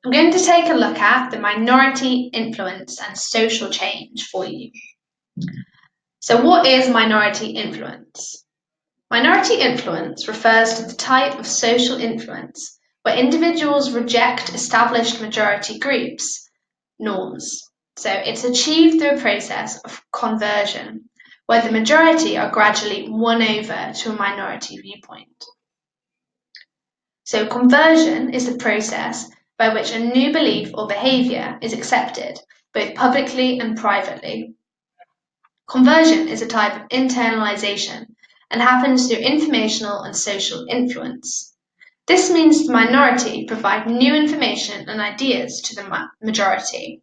I'm going to take a look at the minority influence and social change for you. So what is minority influence? Minority influence refers to the type of social influence where individuals reject established majority groups' norms. So it's achieved through a process of conversion, where the majority are gradually won over to a minority viewpoint. So conversion is the process by which a new belief or behaviour is accepted, both publicly and privately. Conversion is a type of internalization and happens through informational and social influence. This means the minority provide new information and ideas to the majority.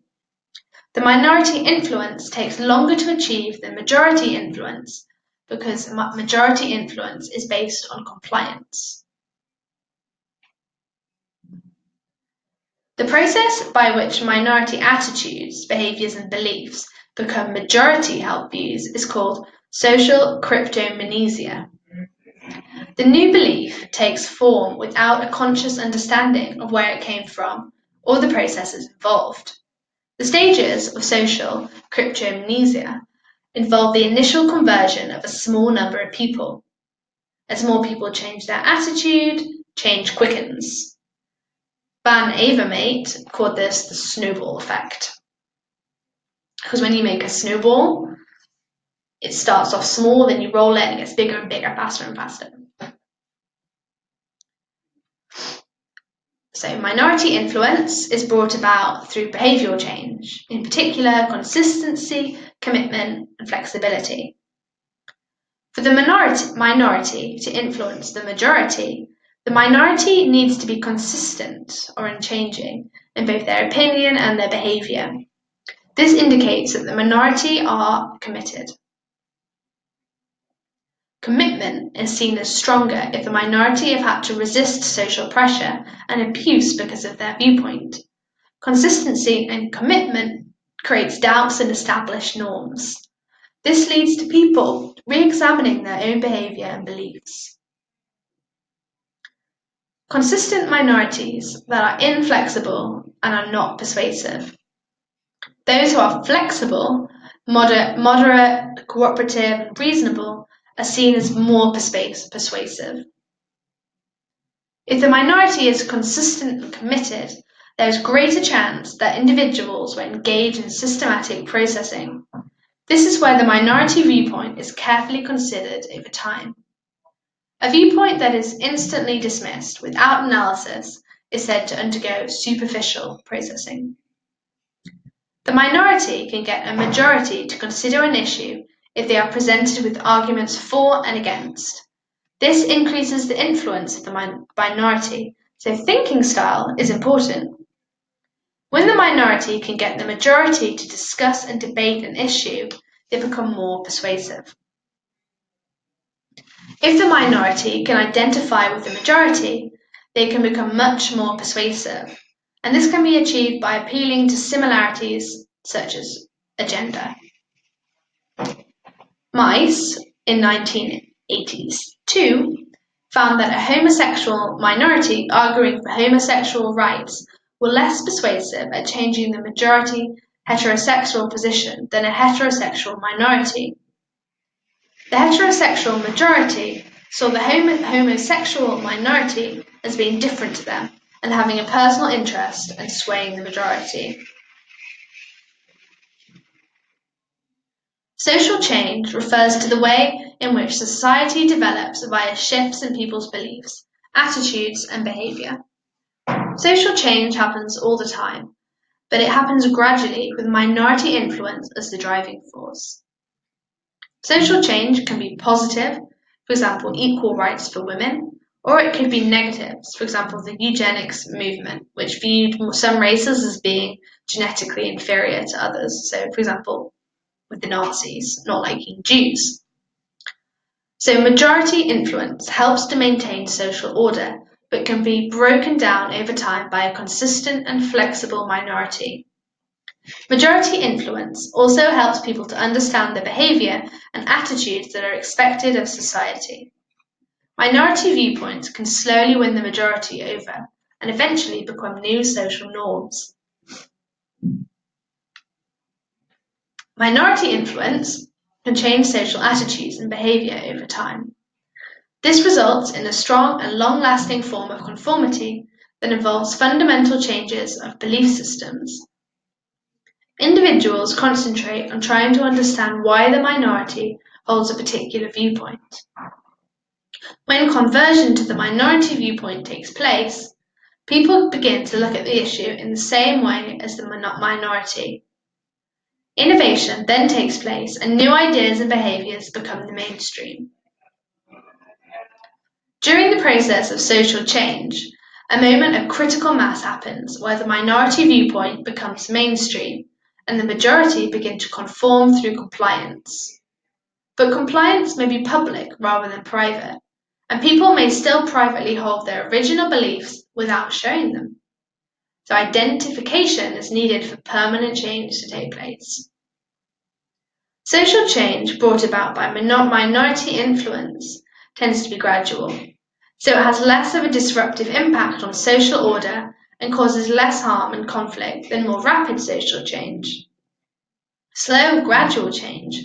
The minority influence takes longer to achieve than majority influence because majority influence is based on compliance. The process by which minority attitudes, behaviours and beliefs become majority held views is called social cryptomnesia. The new belief takes form without a conscious understanding of where it came from or the processes involved. The stages of social cryptomnesia involve the initial conversion of a small number of people. As more people change their attitude, change quickens. Van Avermaet called this the snowball effect. Because when you make a snowball, it starts off small, then you roll it and it gets bigger and bigger, faster and faster. So minority influence is brought about through behavioural change, in particular consistency, commitment and flexibility. For the minority to influence the minority needs to be consistent or unchanging in both their opinion and their behaviour. This indicates that the minority are committed. Commitment is seen as stronger if the minority have had to resist social pressure and abuse because of their viewpoint. Consistency and commitment creates doubts in established norms. This leads to people re-examining their own behaviour and beliefs. Consistent minorities that are inflexible and are not persuasive. Those who are flexible, moderate, cooperative, and reasonable are seen as more persuasive. If the minority is consistent and committed, there is greater chance that individuals will engage in systematic processing. This is where the minority viewpoint is carefully considered over time. A viewpoint that is instantly dismissed without analysis is said to undergo superficial processing. The minority can get a majority to consider an issue if they are presented with arguments for and against. This increases the influence of the minority, so thinking style is important. When the minority can get the majority to discuss and debate an issue, they become more persuasive. If the minority can identify with the majority, they can become much more persuasive, and this can be achieved by appealing to similarities such as agenda. Mice, in 1982, found that a homosexual minority arguing for homosexual rights were less persuasive at changing the majority heterosexual position than a heterosexual minority. The heterosexual majority saw the homosexual minority as being different to them and having a personal interest in swaying the majority. Social change refers to the way in which society develops via shifts in people's beliefs, attitudes, and behaviour. Social change happens all the time, but it happens gradually with minority influence as the driving force. Social change can be positive, for example, equal rights for women, or it could be negative, for example, the eugenics movement, which viewed some races as being genetically inferior to others. So, for example, with the Nazis not liking Jews. So majority influence helps to maintain social order, but can be broken down over time by a consistent and flexible minority. Majority influence also helps people to understand the behaviour and attitudes that are expected of society. Minority viewpoints can slowly win the majority over, and eventually become new social norms. Minority influence can change social attitudes and behaviour over time. This results in a strong and long-lasting form of conformity that involves fundamental changes of belief systems. Individuals concentrate on trying to understand why the minority holds a particular viewpoint. When conversion to the minority viewpoint takes place, people begin to look at the issue in the same way as the minority. Innovation then takes place and new ideas and behaviours become the mainstream. During the process of social change, a moment of critical mass happens where the minority viewpoint becomes mainstream and the majority begin to conform through compliance. But compliance may be public rather than private, and people may still privately hold their original beliefs without showing them. So identification is needed for permanent change to take place. Social change brought about by minority influence tends to be gradual, so it has less of a disruptive impact on social order and causes less harm and conflict than more rapid social change. Slow, gradual change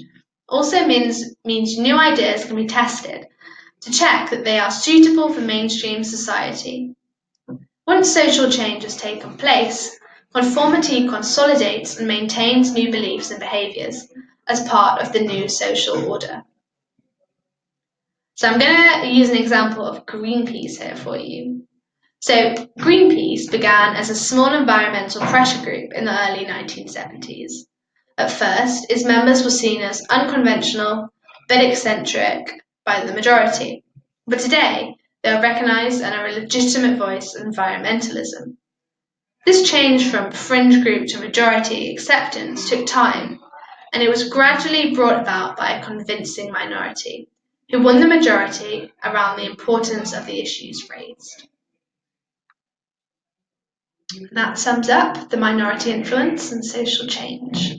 also means new ideas can be tested to check that they are suitable for mainstream society. Once social change has taken place, conformity consolidates and maintains new beliefs and behaviours as part of the new social order. So I'm going to use an example of Greenpeace here for you. So Greenpeace began as a small environmental pressure group in the early 1970s. At first, its members were seen as unconventional, but eccentric by the majority. But today, they are recognised and are a legitimate voice of environmentalism. This change from fringe group to majority acceptance took time, and it was gradually brought about by a convincing minority, who won the majority around the importance of the issues raised. That sums up the minority influence and social change.